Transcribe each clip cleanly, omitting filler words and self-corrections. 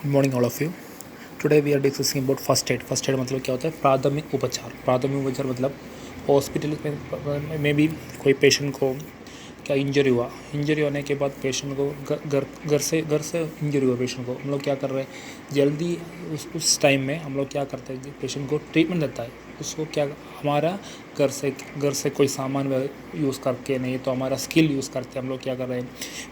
Good morning all of you. Today we are discussing about first aid. First aid मतलब क्या होता है? प्राथमिक उपचार। प्राथमिक उपचार मतलब हॉस्पिटल में भी कोई पेशेंट को क्या इंजरी हुआ, इंजरी होने के बाद पेशेंट को घर से इंजरी हुआ पेशेंट को, हम लोग क्या कर रहे हैं जल्दी उस टाइम में हम लोग क्या करते हैं कि पेशेंट को ट्रीटमेंट देता है। उसको क्या हमारा घर से कोई सामान यूज़ करके नहीं तो हमारा स्किल यूज़ करके हम लोग क्या कर रहे हैं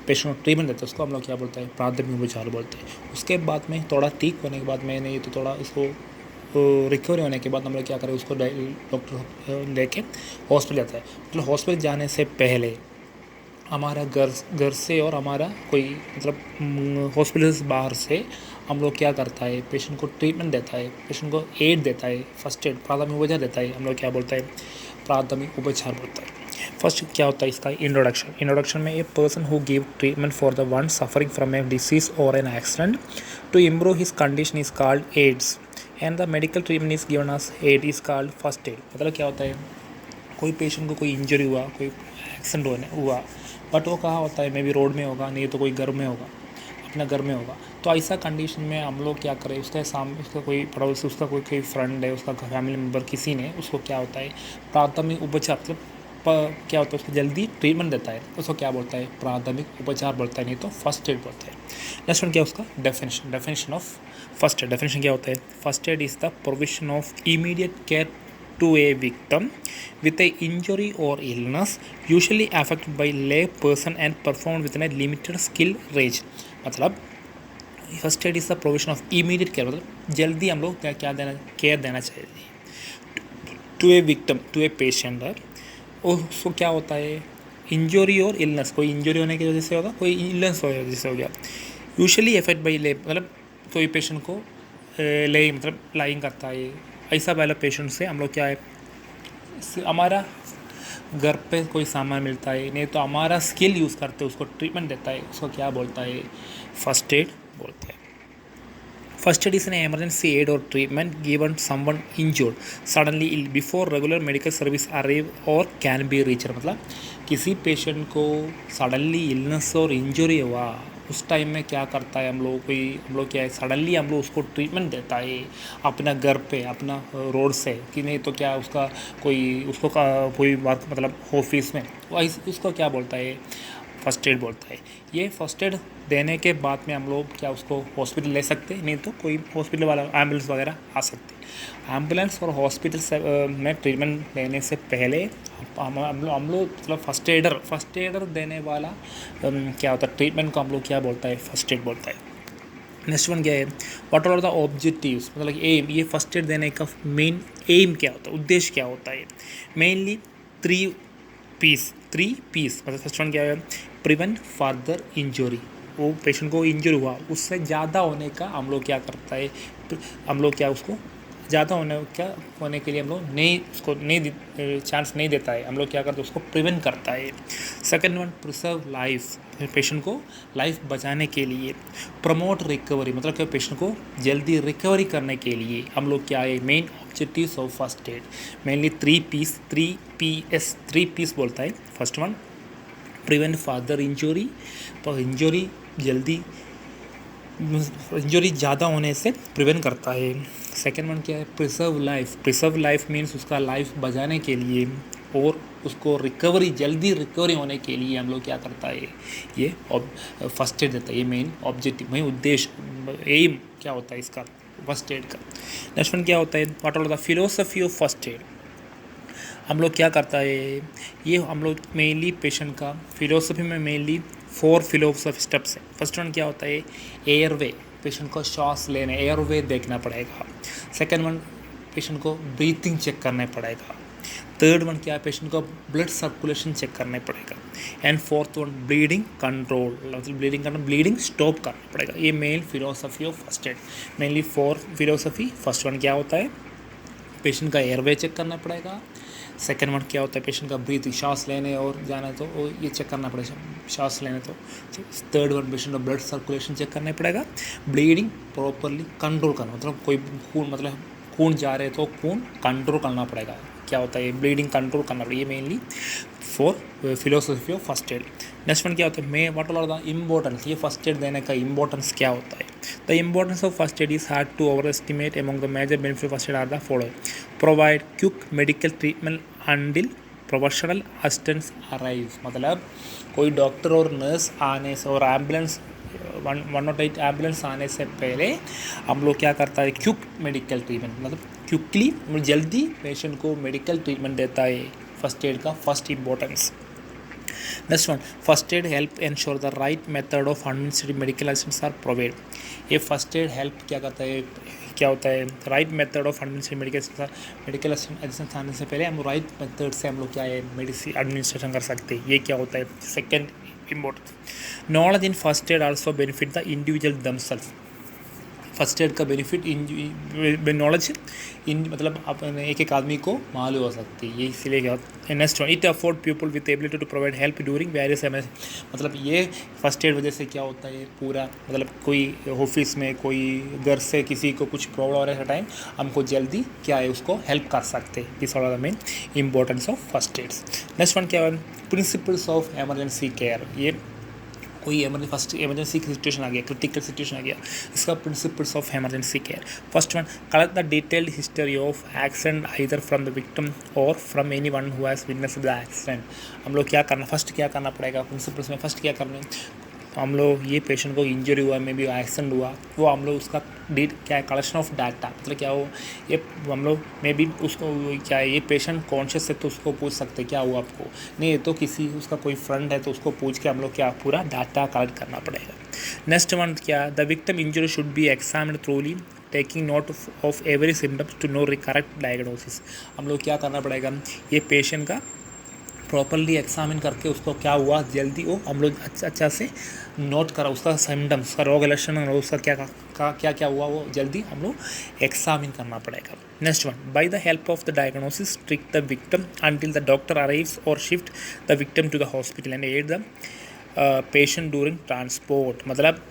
पेशेंट को ट्रीटमेंट देते हैं। उसको हम लोग क्या बोलते हैं? प्राथमिक उपचार बोलते हैं। उसके बाद में थोड़ा ठीक होने के बाद में नहीं तो थोड़ा उसको रिकवरी होने के बाद हम लोग क्या करें उसको डॉक्टर लेके हॉस्पिटल जाता है। मतलब हॉस्पिटल जाने से पहले हमारा घर से और हमारा कोई मतलब हॉस्पिटल से बाहर से हम लोग क्या करता है पेशेंट को ट्रीटमेंट देता है, पेशेंट को एड देता है, फर्स्ट एड प्राथमिक उपचार देता है। हम लोग क्या बोलता है? प्राथमिक उपचार बोलता है। फर्स्ट क्या होता है इसका? इंट्रोडक्शन में a person who give treatment for the one suffering from a disease or an accident to improve his condition is called aids and the medical treatment is given as aid is called first aid. मतलब क्या होता है? कोई patient को कोई injury हुआ, कोई accident हुआ, बट वो कहाँ होता है? मे बी रोड में होगा, नहीं तो कोई घर में होगा, अपना घर में होगा। तो ऐसा कंडीशन में हम लोग क्या करें उसके सामने उसका कोई पड़ोसी, उसका कोई फ्रेंड है, उसका फैमिली मेम्बर किसी ने उसको क्या होता है प्राथमिक उपचार मतलब क्या होता है उसको जल्दी ट्रीटमेंट देता है। उसको क्या बोलता है? प्राथमिक उपचार बोलता है, नहीं तो फर्स्ट एड बोलता है। नेक्स्ट वन क्या उसका? Definition of first add. Definition क्या होता है? First aid is the provision of immediate care to a victim with a injury or illness usually affected by lay person and performed within a limited skill range। मतलब first aid is the provision of immediate care मतलब जल्दी हम लोग क्या देना care देना चाहिए to a victim, to a patient है। उसको क्या होता है? इंजरी और इलनेस, कोई इंजरी होने की वजह से होगा, कोई इलनेस हो वजह से हो गया। यूजुअली इफेक्ट बाई ले मतलब कोई पेशेंट को ले मतलब लाइंग करता है, ऐसा वाला पेशेंट से हम लोग क्या है हमारा घर पे कोई सामान मिलता है, नहीं तो हमारा स्किल यूज़ करते उसको ट्रीटमेंट देता है। उसको क्या बोलता है? फर्स्ट एड बोलता है। First aid is an emergency aid or treatment given someone injured suddenly ill before regular medical service arrive or can be reached। मतलब किसी पेशेंट को सडनली इलनेस और इंजरी हुआ उस टाइम में क्या करता है हम लोग क्या है सडनली हम लोग उसको ट्रीटमेंट देता है अपना घर पे, अपना रोड से, कि नहीं तो क्या उसका कोई बात मतलब ऑफिस में उसको क्या बोलता है? फर्स्ट एड बोलता है। ये फर्स्ट एड देने के बाद में हम लोग क्या उसको हॉस्पिटल ले सकते हैं, नहीं तो कोई हॉस्पिटल वाला एम्बुलेंस वगैरह आ सकते हैं। एम्बुलेंस और हॉस्पिटल से में ट्रीटमेंट लेने से पहले हम लोग मतलब फर्स्ट एडर देने वाला क्या होता है ट्रीटमेंट को हम लोग क्या बोलता है? फर्स्ट एड बोलता है। नेक्स्ट वन क्या है? व्हाट आर द ऑब्जेक्टिव्स मतलब एम, ये फर्स्ट एड देने का मेन एम क्या होता है, उद्देश्य क्या होता है? मेनली थ्री पीस मतलब फर्स्ट वन क्या है? प्रिवेंट फर्दर इंजरी, वो पेशेंट को इंजरी हुआ उससे ज़्यादा होने का हम लोग क्या करता है हम लोग क्या उसको ज़्यादा होने के लिए हम लोग नहीं चांस नहीं देता है। हम लोग क्या करते हैं उसको प्रिवेंट करता है। Second one preserve life, patient को लाइफ बचाने के लिए। प्रमोट रिकवरी मतलब क्या पेशेंट को जल्दी रिकवरी करने के लिए हम लोग क्या है main objectives of first aid mainly three Ps बोलता है। First one prevent further injury, तो इंजरी ज़्यादा होने से प्रिवेंट करता है। सेकेंड वन क्या है? प्रिजर्व लाइफ मीन्स उसका लाइफ बचाने के लिए और उसको जल्दी रिकवरी होने के लिए हम लोग क्या करता है ये फर्स्ट एड देता है। ये मेन ऑब्जेक्टिव मेन उद्देश्य एम क्या होता है इसका फर्स्ट एड का। नेक्स्ट वन क्या होता है? What are the philosophy of first aid. हम लोग क्या करता है ये हम लोग मेनली पेशेंट का फिलोसफी में मेनली 4 फिलोसफी स्टेप्स है। फर्स्ट वन क्या होता है? एयरवे, पेशेंट को श्वास लेने एयरवे देखना पड़ेगा। सेकंड वन पेशेंट को ब्रीथिंग चेक करना पड़ेगा। थर्ड वन क्या है? पेशेंट को ब्लड सर्कुलेशन चेक करना पड़ेगा। And fourth one bleeding control मतलब ब्लीडिंग स्टॉप करना पड़ेगा। ये main philosophy of first aid mainly 4 philosophy. First one क्या होता है? पेशेंट का एयरवे चेक करना पड़ेगा। सेकेंड वन क्या होता है? पेशेंट का ब्रीथिंग श्वास लेने और जाना तो वो ये चेक करना पड़ेगा श्वास लेने तो। थर्ड वन पेशेंट का ब्लड सर्कुलेशन चेक करना पड़ेगा। ब्लीडिंग प्रॉपरली कंट्रोल करना मतलब कोई खून जा रहे तो खून कंट्रोल करना पड़ेगा। क्या होता है? ब्लीडिंग कंट्रोल करना पड़ेगा। ये mainly 4 philosophy of first aid. Next one क्या होता है may what all are the importance, ये फर्स्ट एड देने का इम्पोर्टेंस क्या होता है। The importance of first aid is hard to overestimate among the major benefit first aid are the following provide quick medical treatment until professional assistance arrives, मतलब कोई doctor और nurse आने से और एम्बुलेंस 108 एम्बुलेंस आने से पहले हम लोग क्या करता है क्विक मेडिकल ट्रीटमेंट, मतलब क्विकली जल्दी पेशेंट को मेडिकल ट्रीटमेंट देता है फर्स्ट एड का first importance. Next one first aid help ensure the right method of administrative medical assistance are provide, ये फर्स्ट एड हेल्प क्या करता है, क्या होता है right method of administrative medical assistance आने से पहले हम राइट मेथड से हम लोग क्या है मेडिसिन एडमिनिस्ट्रेशन कर सकते हैं, ये क्या होता है second important. Knowledge in first aid also benefit the individual themself, first aid का बेनिफिट नॉलेज इन मतलब अपने एक एक आदमी को मालूम हो सकती है, ये इसीलिए क्या होता है। Next one it afford people with ability to provide help during various emergency, मतलब ये फर्स्ट एड वजह से क्या होता है पूरा मतलब कोई ऑफिस में कोई घर से किसी को कुछ प्रॉब्लम हो रहा है टाइम हमको जल्दी क्या है उसको हेल्प कर सकते हैं, this are the main importance of first aids. Next one क्या है प्रिंसिपल्स ऑफ एमरजेंसी केयर, ये कोई फर्स्ट एमरजेंसी की सिचुएशन आ गया क्रिटिकल सिचुएशन आ गया, इसका principles of emergency care. First one collect the detailed history of accident either from the victim or from anyone who has witnessed the accident, हम लोग क्या करना फर्स्ट क्या करना पड़ेगा प्रिंसिपल्स में फर्स्ट क्या करना है हम लोग ये पेशेंट को इंजरी हुआ मे बी एक्सीडेंट हुआ वो हम लोग उसका क्या है कलेक्शन ऑफ डाटा, मतलब क्या हो ये हम लोग मे बी उसको क्या है ये पेशेंट कॉन्शियस है तो उसको पूछ सकते क्या हुआ आपको, नहीं है तो किसी उसका कोई फ्रेंड है तो उसको पूछ के हम लोग क्या पूरा डाटा कलेक्ट करना पड़ेगा। नेक्स्ट वन क्या the victim injury should be examined thoroughly taking note of every symptoms to know correct diagnosis, हम लोग क्या करना पड़ेगा ये पेशेंट का प्रॉपरली एग्जामिन करके उसको क्या हुआ जल्दी वो हम लोग अच्छा से नोट करा उसका सिम्टम्स उसका रोग लक्षण और उसका क्या क्या हुआ वो जल्दी हम लोग एग्जामिन करना पड़ेगा। Next one by the help of the diagnosis treat the victim until the doctor arrives or shift the victim to the hospital and aid the patient during transport, मतलब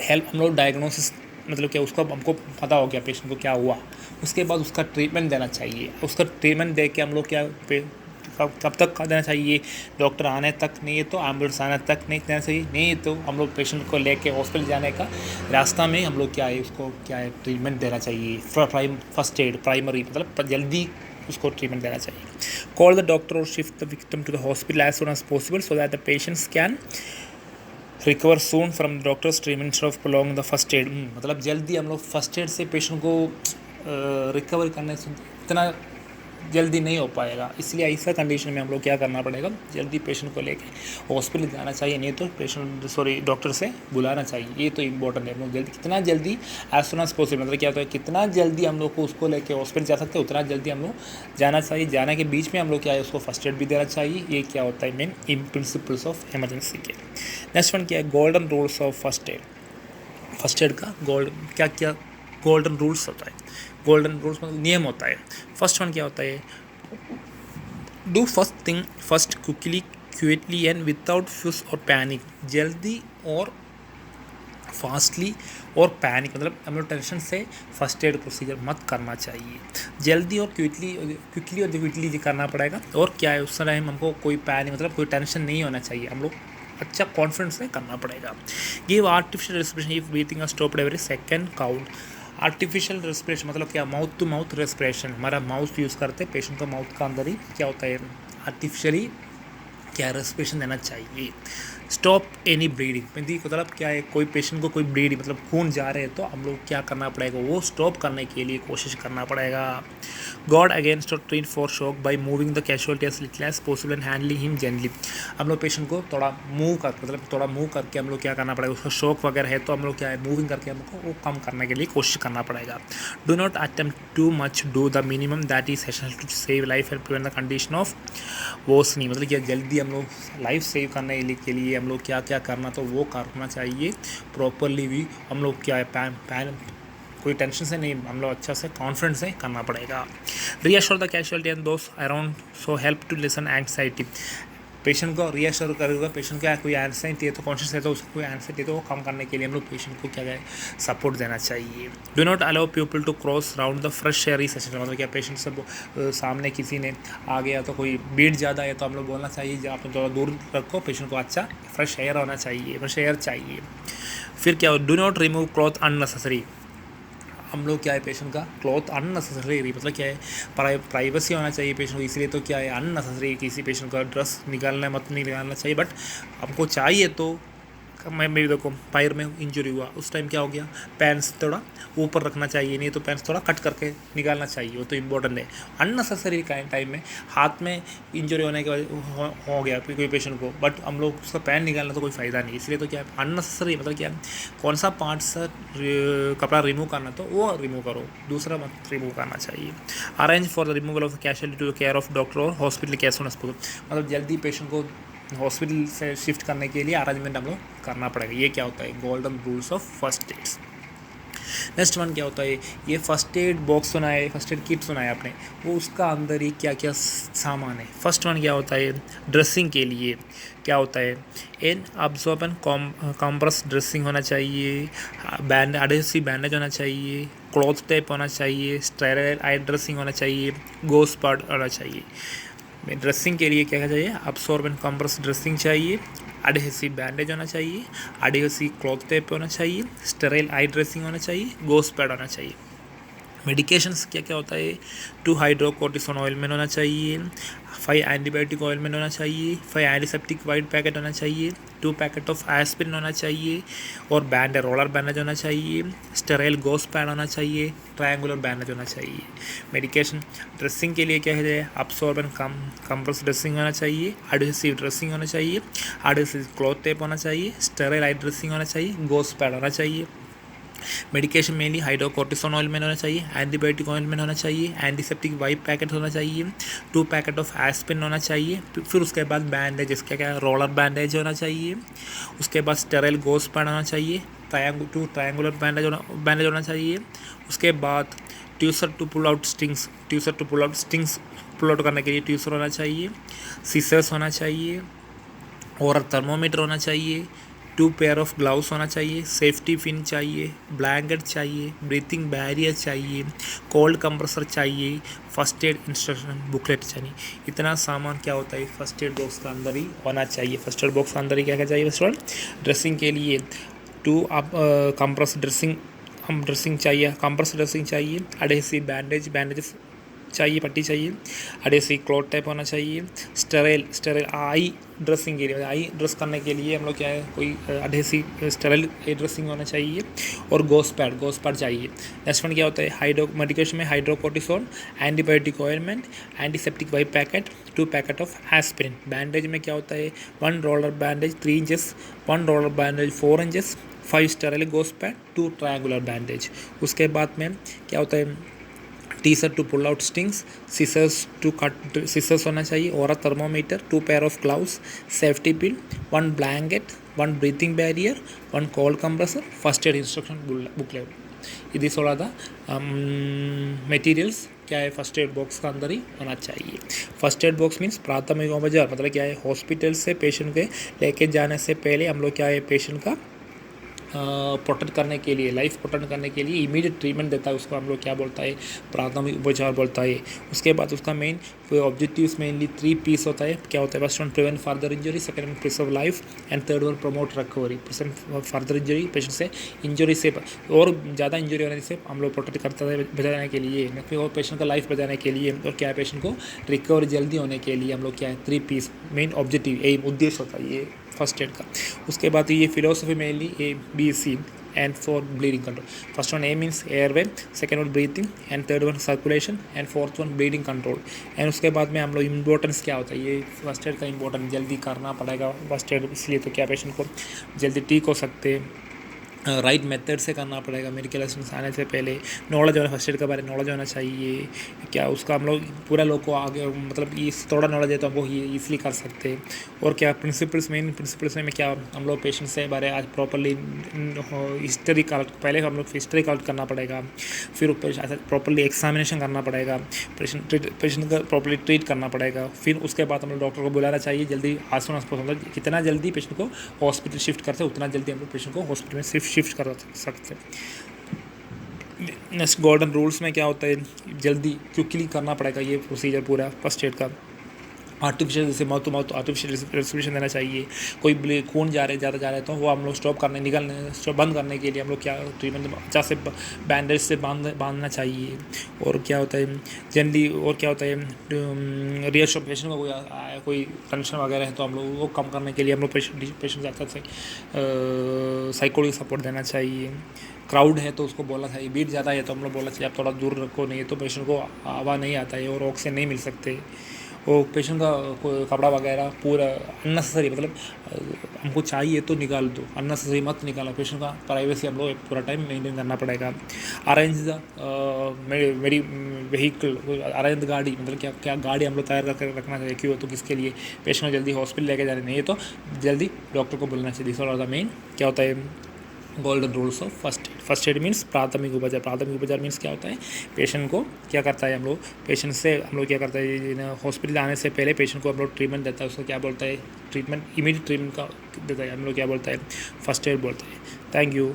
हेल्प हम लोग डायग्नोसिस मतलब क्या उसका हमको पता हो गया पेशेंट को क्या हुआ उसके बाद उसका ट्रीटमेंट देना चाहिए, उसका ट्रीटमेंट दे के हम लोग क्या कब तक देना चाहिए डॉक्टर आने तक, नहीं है तो एम्बुलेंस आने तक नहीं देना चाहिए, नहीं तो हम लोग पेशेंट को लेके हॉस्पिटल जाने का रास्ता में हम लोग क्या है उसको क्या है ट्रीटमेंट देना चाहिए फर्स्ट एड प्राइमरी मतलब जल्दी उसको ट्रीटमेंट देना चाहिए। कॉल द डॉक्टर और shift the victim to the hospital as soon as possible so that the patients can recover soon from doctors treatment instead of prolong the first aid, मतलब जल्दी हम लोग फर्स्ट एड से patient को recover करने से इतना जल्दी नहीं हो पाएगा, इसलिए ऐसा कंडीशन में हम लोग क्या करना पड़ेगा जल्दी पेशेंट को लेके हॉस्पिटल जाना चाहिए, नहीं तो पेशेंट डॉक्टर से बुलाना चाहिए, ये तो इंपॉर्टेंट है। हम लोग जल्दी कितना जल्दी एज सुन एज पॉसिबल मतलब क्या होता है कितना जल्दी हम लोग को उसको लेके हॉस्पिटल जा सकते हैं उतना जल्दी हम लोग जाना चाहिए, जाने के बीच में हम लोग क्या है उसको फर्स्ट एड भी देना चाहिए, ये क्या होता है मेन प्रिंसिपल्स ऑफ एमरजेंसी के। नेक्स्ट वन क्या है golden rules of first aid, first aid का क्या क्या गोल्डन रूल्स होता है, गोल्डन रूल्स मतलब नियम होता है। फर्स्ट वन क्या होता है do first thing first quickly quickly and without fuss or panic, जल्दी और फास्टली और पैनिक मतलब हम लोग टेंशन से फर्स्ट एड प्रोसीजर मत करना चाहिए, जल्दी और क्विकली करना पड़ेगा, और क्या है उस टाइम हमको कोई पैनिक मतलब कोई टेंशन नहीं होना चाहिए, हम लोग अच्छा कॉन्फिडेंस से करना पड़ेगा। Give artificial respiration if breathing are stopped every second count, artificial respiration मतलब क्या माउथ टू माउथ रेस्पिरेशन, हमारा माउथ यूज़ करते हैं पेशेंट का माउथ का अंदर ही क्या होता है आर्टिफिशियली क्या रेस्पिरेशन देना चाहिए। स्टॉप एनी ब्लीडिंग मतलब क्या है कोई पेशेंट को कोई ब्लीडिंग मतलब खून जा रहे हैं तो हम लोग क्या करना पड़ेगा वो स्टॉप करने के लिए कोशिश करना पड़ेगा। गॉड अगेंस्ट और treat for shock by moving the casualty as little as possible and handling him gently, हम लोग पेशेंट को थोड़ा मूव करके हम लोग क्या करना पड़ेगा उसका शॉक वगैरह है तो हम लोग क्या है मूविंग करके हमको वो कम करने के लिए कोशिश करना पड़ेगा। Do not attempt too much, do the minimum that is essential to save life and prevent the condition of worsening, मतलब क्या जल्दी हम लोग लाइफ सेव करने के लिए हम लोग क्या क्या करना तो वो करना चाहिए प्रॉपरली भी, हम लोग क्या है कोई टेंशन से नहीं हम लोग अच्छा से कॉन्फिडेंस से करना पड़ेगा। Reassure the casualty and those around so help to lessen anxiety, patient को रीअश्योर करेगा। पेशेंट का कोई एंजाइटी है तो कॉन्शियस है तो उसको कोई एंजाइटी है तो वो कम करने के लिए हम लोग पेशेंट को क्या है सपोर्ट देना चाहिए। Do not allow people to cross round the fresh air session, मतलब क्या पेशेंट सब सामने किसी ने आ गया तो कोई भीड़ ज़्यादा है तो हम लोग बोलना चाहिए जब आप थोड़ा दूर रखो, पेशेंट को अच्छा फ्रेश एयर होना चाहिए, फ्रेश एयर चाहिए। फिर क्या हो, do not remove cloth unnecessary, हम लोग क्या है पेशेंट का क्लॉथ अननेसेसरी, मतलब क्या है प्राइवेसी होना चाहिए पेशेंट को, इसलिए तो क्या है अननेसेसरी किसी पेशेंट का ड्रेस निकालना मत नहीं निकालना चाहिए। बट हमको चाहिए तो मैं भी देखो पैर में इंजरी हुआ उस टाइम क्या हो गया, पैंट्स थोड़ा ऊपर रखना चाहिए, नहीं तो पैंट्स थोड़ा कट करके निकालना चाहिए, वो तो इम्पोर्टेंट है। अननेसेसरी टाइम में हाथ में इंजरी होने के बाद हो गया कोई पेशेंट को, बट हम लोग उसका पैंट निकालना तो कोई फ़ायदा नहीं, इसलिए तो क्या है अननेसेसरी, मतलब क्या है कौन सा पार्ट से कपड़ा रिमूव करना तो वो रिमूव करो, दूसरा मत रिमूव करना चाहिए। Arrange for the removal of casualty to the care of doctor or hospital care soon as possible, मतलब जल्दी पेशेंट को हॉस्पिटल से शिफ्ट करने के लिए अरेंजमेंट हम लोग करना पड़ेगा। ये क्या होता है golden rules of first aids. Next one क्या होता है, ये फर्स्ट एड बॉक्स सुना है, फर्स्ट एड किट सुना है आपने, वो उसका अंदर ही क्या क्या सामान है। फर्स्ट वन क्या होता है, ड्रेसिंग के लिए क्या होता है, एन अब्जॉर्बन कॉम्प्रेस ड्रेसिंग होना चाहिए, एडहेसिव बैंडेज होना चाहिए, क्लॉथ टेप होना चाहिए, स्टेराइल आई ड्रेसिंग होना चाहिए, गोस पार्ट होना चाहिए। ड्रेसिंग के लिए क्या चाहिए, अब्सॉर्बेंट कंप्रेस ड्रेसिंग चाहिए, एडहेसिव बैंडेज होना चाहिए, एडहेसिव क्लॉथ टेप होना चाहिए, स्टेराइल आई ड्रेसिंग होना चाहिए, गोस पैड होना चाहिए। मेडिकेशंस क्या क्या होता है, 2 हाइड्रोकोर्टिसोन ऑइलमेंट होना चाहिए, 5 एंटीबायोटिक ऑइलमेंट होना चाहिए, 5 एंटीसेप्टिक वाइट पैकेट होना चाहिए, 2 पैकेट ऑफ एस्पिरिन होना चाहिए, और बैंडेज रोलर बैंडेज होना चाहिए, स्टेराइल गोस पैड होना चाहिए, ट्रायंगुलर बैंडेज होना चाहिए। मेडिकेशन ड्रेसिंग के लिए क्या है, अब्सॉर्बेंट कंप्रेस ड्रेसिंग होना चाहिए, एडहेसिव ड्रेसिंग होना चाहिए, एडहेसिव क्लॉथ टेप होना चाहिए, स्टेराइल आई ड्रेसिंग होना चाहिए, गोस पैड होना चाहिए। मेडिकेशन मेनली हाइड्रोकोर्टिसोन ऑइलमेंट होना चाहिए, एंटीबायोटिक ऑइलमेंट होना चाहिए, एंटीसेप्टिक वाइप पैकेट होना चाहिए, 2 पैकेट ऑफ एस्पिरिन होना चाहिए, फिर उसके बाद बैंडेज, इसका क्या रोलर बैंडेज होना चाहिए, उसके बाद स्टेराइल गोस पैड होना चाहिए, 2 ट्रायंगुलर बैंडेज होना चाहिए, उसके बाद tweezer to pull out stings pull out करने के लिए ट्यूसर होना चाहिए, सीसर्स होना चाहिए, और थर्मोमीटर होना चाहिए, 2 पेयर ऑफ ग्लव्स होना चाहिए, सेफ्टी पिन चाहिए, ब्लैंकेट चाहिए, ब्रीथिंग बैरियर चाहिए, कोल्ड कंप्रेसर चाहिए, फर्स्ट एड इंस्ट्रक्शन बुकलेट चाहिए। इतना सामान क्या होता है फर्स्ट एड बॉक्स का अंदर ही होना चाहिए। फर्स्ट एड बॉक्स का अंदर ही क्या क्या चाहिए, फर्स्ट ऑल ड्रेसिंग के लिए 2 कंप्रेस ड्रेसिंग चाहिए, कंप्रेस ड्रेसिंग चाहिए, एडहेसिव बैंडेज चाहिए, पट्टी चाहिए, एडहेसिव क्लॉथ टाइप होना चाहिए, स्टेराइल आई ड्रेसिंग के लिए, आई ड्रेस करने के लिए हम लोग क्या है कोई एडहेसिव स्टेराइल आई ड्रेसिंग होना चाहिए, और गोस पैड चाहिए। नेक्स्ट वन क्या होता है, मेडिकेशन में hydrocortisone, antibiotic ointment, antiseptic wipe packet, 2 packet of aspirin. Bandage में क्या होता है, 1 roller bandage 3 inches, 1 roller bandage 4 inches, 5 sterile gauze pad, 2 triangular bandage. उसके बाद में क्या होता है, tweezer to pull out stings, scissors होना चाहिए, और thermometer, 2 pair of gloves, safety pin, 1 blanket, 1 breathing barrier, 1 cold compressor, first aid instruction booklet. ये this all are the materials क्या है फर्स्ट एड बॉक्स का अंदर ही होना चाहिए। फर्स्ट एड बॉक्स मीन्स प्राथमिक उपचार, मतलब क्या है हॉस्पिटल से पेशेंट के लेके जाने से पहले हम लोग क्या है पेशेंट का प्रोटेक्ट करने के लिए, लाइफ प्रोटेक्ट करने के लिए इमीडिएट ट्रीटमेंट देता है, उसको हम लोग क्या बोलता है प्राथमिक उपचार बोलता है। उसके बाद उसका मेन ऑब्जेक्टिव्स मेनली 3 पीस होता है, क्या होता है, first one prevent further injury, second one preserve life, and third one promote recovery. Further injury patient से इंजरी से और ज़्यादा इंजरी होने से हम लोग प्रोटेक्ट करता है बचाने के लिए, और पेशेंट का लाइफ बचाने के लिए, और क्या है पेशेंट को रिकवरी जल्दी होने के लिए हम लोग क्या है 3 पीस मेन ऑब्जेक्टिव एम उद्देश्य होता है ये फर्स्ट एड का। उसके बाद ये philosophy mainly ABC and for bleeding control. First one A means airway, second one breathing, and third one circulation, and fourth one bleeding control. and उसके बाद में हम लोग इम्पोर्टेंस क्या होता है, ये फर्स्ट एड का इम्पोर्टेंस जल्दी करना पड़ेगा फर्स्ट एड, इसलिए तो क्या पेशेंट को जल्दी ठीक हो सकते हैं, राइट मेथड से करना पड़ेगा। मेडिकल असिस्टेंस आने से पहले नॉलेज होना, फर्स्ट एड के बारे में नॉलेज होना चाहिए, क्या उसका हम लोग पूरा लोग को आगे मतलब इस थोड़ा नॉलेज है तो हम वो ईजिली कर सकते हैं। और क्या प्रिंसिपल्स, मेन प्रिंसिपल्स में क्या हम लोग पेशेंट से बारे आज प्रॉपरली इस हिस्ट्री कलेक्ट, पहले हम लोग हिस्ट्री कलेक्ट करना पड़ेगा, फिर प्रॉपर्ली एग्जामिनेशन करना पड़ेगा, पेशेंट का प्रॉपर्ली ट्रीट करना पड़ेगा, फिर उसके बाद हम लोग डॉक्टर को बुलाना चाहिए जल्दी, एज सुन एज पॉसिबल, कितना जल्दी पेशेंट को हॉस्पिटल शिफ्ट करते हैं उतना जल्दी हम लोग पेशेंट को हॉस्पिटल में शिफ्ट कर सकते हैं। नेक्स्ट गोल्डन रूल्स में क्या होता है, जल्दी क्विकली करना पड़ेगा ये प्रोसीजर पूरा फर्स्ट एड का। आर्टिफिशियल जैसे mouth to mouth artificial respiration देना चाहिए, कोई खून ज़्यादा जा रहा है तो वो हम लोग स्टॉप बंद करने के लिए हम लोग क्या ट्रीटमेंट अच्छा से बैंडेज से बांधना चाहिए। और क्या होता है जनरली, और क्या होता है रिएक्शन पेशेंट को कोई टेंशन वगैरह है तो हम लोग वो कम करने के लिए हम लोग पेशेंट ज़्यादा से साइकोलॉजिकल सपोर्ट देना चाहिए। क्राउड है तो उसको बोलना चाहिए, भीड़ ज़्यादा है तो हम लोग बोलना चाहिए आप थोड़ा दूर रखो, नहीं तो पेशेंट को हवा नहीं आता है और ऑक्सीजन नहीं मिल सकते। वो पेशेंट का कपड़ा वगैरह पूरा अननेसेसरी, मतलब हमको चाहिए तो निकाल दो, अननेसेसरी मत निकालो। पेशेंट का प्राइवेसी हम लोग पूरा टाइम मेंटेन करना पड़ेगा। अरेंज द मेरी व्हीकल, अरेंज गाड़ी, मतलब क्या गाड़ी हम लोग तैयार करके रखना चाहिए, क्यों तो किसके लिए, पेशेंट को जल्दी हॉस्पिटल लेके जाने, नहीं है तो जल्दी डॉक्टर को बोलना चाहिए। दिस आर द मेन क्या होता है golden rules of first aid means प्राथमिक उपचार मीन्स क्या होता है, पेशेंट को क्या करता है हम लोग, पेशेंट से हम लोग क्या करता है हॉस्पिटल आने से पहले पेशेंट को हम लोग ट्रीटमेंट देता है, उसको क्या बोलता है ट्रीटमेंट, इमीडिएट ट्रीटमेंट का देता है हम लोग क्या बोलता है फर्स्ट एड बोलता है। Thank you.